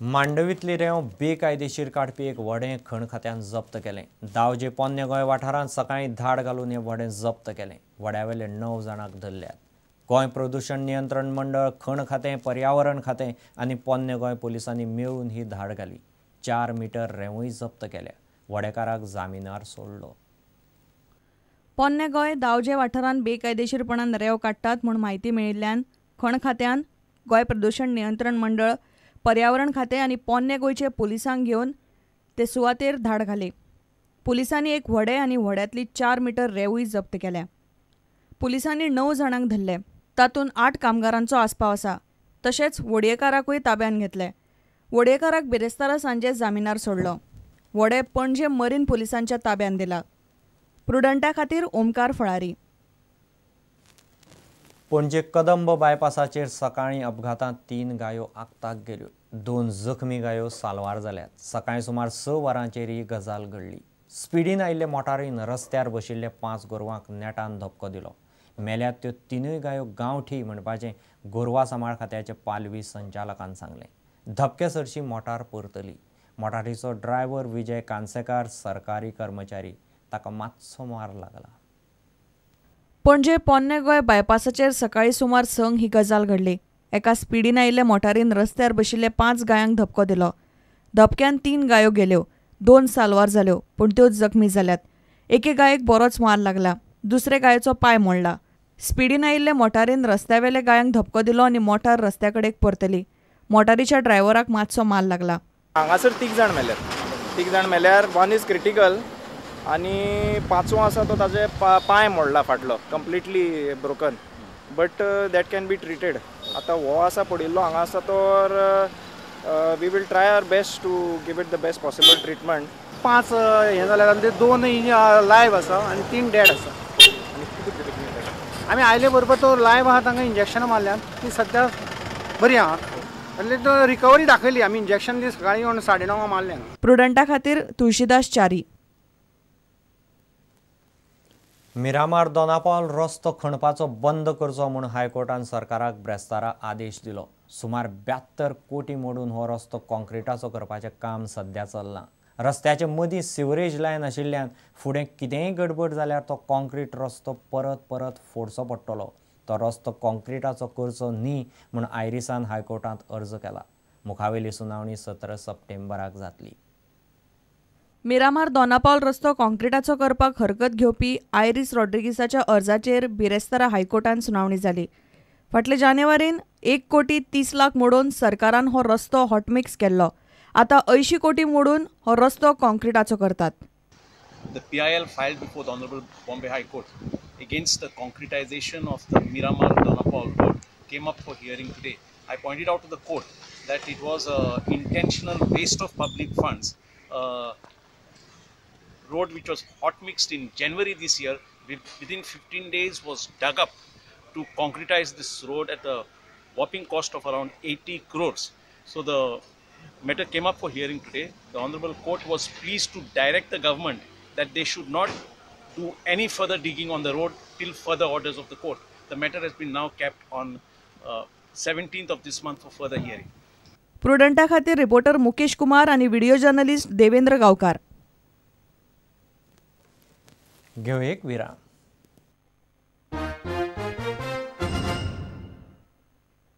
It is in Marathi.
मांडवीतली रेंव बेकायदेशीर काडपी एक व्हडें खण खात्यान जप्त केलें। दावजे पोन्ने गोंय वाठारांत सकाळीं धाड घालून हें व्हडें जप्त केलें। व्हड्यावेले 9 जाणांक धरल्यात। गोंय प्रदूषण नियंत्रण मंडळ, खण खातें, पर्यावरण खातें आनी पोन्ने गोंय पुलिसांनी मेळून ही धाड घाली। 4 मीटर रेंवूय जप्त केल्या। व्हडेकाराक जामिनार सोडलो। पोन्ने गोंय दावजे वाठारांत बेकायदेशीरपणान रेंव काडटात म्हूण म्हायती मेळिल्ल्यान खण खात्यान, गोंय प्रदूषण नियंत्रण मंडळ, पर्यावरण खातें आनी पोन्ने गोंयचे पुलिसांक घेवन ते सुवातेर धाड घाली। पुलिसांनी एक व्हडें आनी व्हड्यांतली 4 मीटर रेंवूय जप्त केल्या। पुलिसांनी 9 जाणांक धरले, तातूंत 8 कामगारांचो आस्पाव आसा। तशेंच वडयेकाराकूय ताब्यात घेतले। वडयेकाराक बिरेस्तारा सांजे जामिनार सोडलो। व्हडें पणजे मरीन पुलिसांच्या ताब्यात दिला। प्रुडंटा खातीर ओमकार फळारी। पणजे कदंब बायपासाचेर सकाळीं अपघातांत 3 गायो आगताक गेल्यो। 2 जखमी गायो साल्वार जाल्यात। सकाळीं सुमार 6 वरांचेर ही गजाल घडली। स्पिडीन आयिल्ले मोटारीन रस्त्यार बशिल्ले 5 गोरवांक नेटान धपको दिलो। मेल्यात त्यो 3 गायो गांवठी म्हणपाचें गोरवा सांबाळ खात्याचे पालवी संचालकान सांगलें। धपके सरशी मोटार परतली। मोटारीचो ड्रायव्हर विजय कानसेकार सरकारी कर्मचारी, ताका मातसो मार लागला। पणजे पोन्ने गोंय बायपासाचेर सकाळीं सुमार 6 ही गजाल घडली। एका स्पिडीन आयिल्ले मोटारीन रस्त्यार बशिल्ले 5 गायांक धपको दिलो। धपक्यान 3 गायो गेल्यो, 2 साल्वार जाल्यो, पूण त्यो जखमी जाल्यात। एके गायेक बरोच मार लागला, दुसरे गायेचो पाय मोडला। स्पिडीन आयिल्ले मोटारीन रस्त्यावेले गायांक धपको दिलो आनी मोटार रस्त्याकडेक परतली। मोटारीच्या ड्रायव्हराक मातसो मार लागला। हांगासर 3 जाण मेल्यात। 3 जाण मेल्यार 1 इज क्रिटिकल आनी 5वो आसा तो ताजे पाय मोडला फाटलो, completely broken, but that can be treated. आतां हो आसा पडिल्लो हांगा आसा तो we will try our best to give it the best possible treatment. 5 हे जाल्यार ते 2 लायव्ह आसा आनी 3 डेड आसा। आमी आयले बरोबर तो लायव्ह आहा तांकां इंजेक्शनां मारल्यात, ती सद्या बरी आहा। आनी तो रिकवरी दाखयली, आमी इंजेक्शन ती सकाळीं येवन 9:30 मारलें। प्रुडंटा खातीर तुळशीदास च्यारी। मिरामार दोनापावल रस्तो खणपाचो बंद करचो म्हूण हायकोर्टान सरकाराक ब्रेस्तारा आदेश दिलो। सुमार 72 कोटी मोडून हो रस्तो कॉन्क्रिटाचो करपाचें काम सध्या चल्लां। रस्त्याचे मदीं सिवरेज लायन आशिल्ल्यान फुडें कितेंय गडबड जाल्यार तो कॉन्क्रीट रस्तो परत परत फोडचो पडटलो। तो रस्तो कॉन्क्रिटाचो करचो न्ही म्हूण आयरिसान हायकोर्टांत अर्ज केला। मुखावेली सुनावणी 17 सप्टेंबराक जातली। मिरामार दोनापावल रस्तो कॉन्क्रिटाचो करपाक हरकत घेवपी आयरिस रॉड्रिगीसाच्या अर्जाचेर बिरेस्तारा हायकोर्टान सुनावणी जाली। फाटले जानेवारीन 1 कोटी 30 लाख मोडून सरकारान हो रस्तो हॉटमिक्स केल्लो। आतां 80 कोटी मोडून हो रस्तो कॉन्क्रिटाचो करतात। The PIL filed before the Honorable Bombay High Court against the concretization of the Miramar Donapal road came up for hearing today. I pointed out to the court that it was an intentional waste of public funds. Road which was hot mixed in January this year, within 15 days was dug up to concretize this road at a whopping cost of around 80 crores. So the matter came up for hearing today. The Honorable Court was pleased to direct the government that they should not do any further digging on the road till further orders of the court. The matter has been now kept on 17th of this month for further hearing. प्रुडंटा खातीर रिपोर्टर मुकेश कुमार आनी व्हिडिओ जर्नलिस्ट देवेंद्र गांवकार। घेऊ एक विराम।